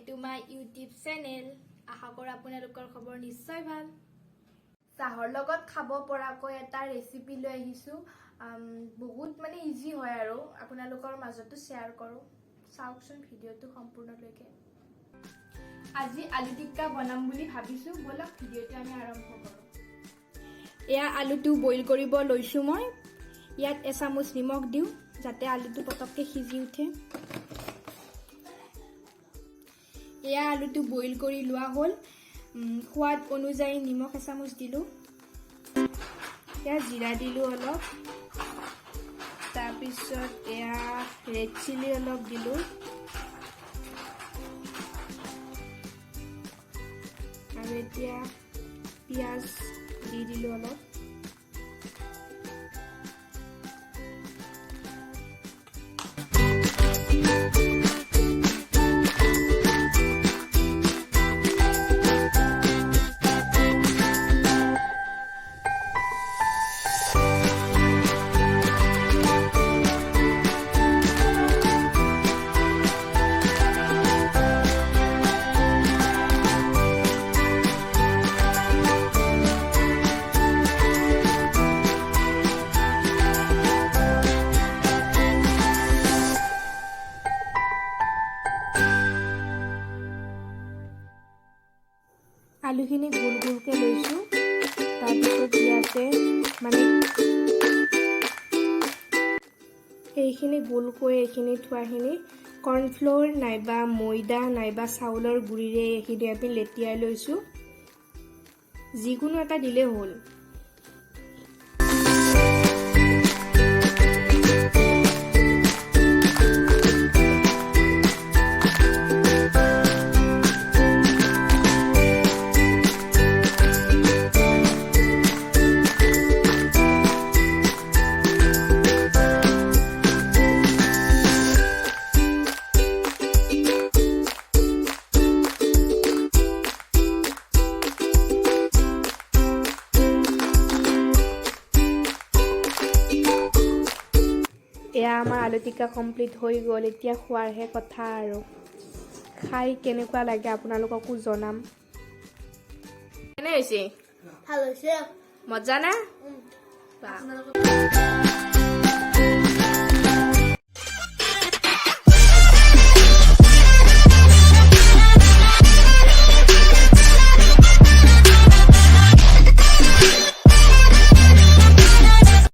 to my YouTube channel. আশা কৰো আপোনালোকৰ খবৰ নিশ্চয় ভাল। চাহৰ লগত খাব পৰাকৈ এটা ৰেচিপি লৈ আহিছো। বহুত মানে ইজি হয় আৰু আপোনালোকৰ মাজতো শেয়াৰ কৰো। চাওকচোন ভিডিওটো সম্পূৰ্ণলৈকে। আজি আলু টিক্কা বনাম বুলি ভাবিছো। বলক ভিডিওটো আমি আৰম্ভ কৰো। এয়া আলুটো বইল কৰিব লৈছো মই। ইয়াত এচামুচ নিমখ দিও যাতে আলুটো পটককে সিজি উঠে। এয়া আলুটো বইল কৰি লোৱা হ'ল। সোৱাদ অনুযায়ী নিমখ এচামুচ দিলো। এয়া জিৰা দিলো অলপ। তাৰপিছত এয়া ৰেড চিলি অলপ দিলো। আৰু এতিয়া পিয়াজ দি দিলো অলপ। আলুখিনি গোল গোলকে লৈছো। তাৰপিছত ইয়াতে মানে এইখিনি গোলকৈ এইখিনি থোৱাখিনি কৰ্ণফ্লোৰ নাইবা ময়দা নাইবা চাউলৰ গুড়িৰে এইখিনি আমি লেটিয়াই লৈছো। যিকোনো এটা দিলে হ'ল। এয়া আমাৰ আলু টিক্কা কমপ্লিট হৈ গ'ল। এতিয়া খোৱাৰহে কথা আৰু। খাই কেনেকুৱা লাগে আপোনালোককো জনাম। কেনে হৈছে? ভাল হৈছে। মজা না?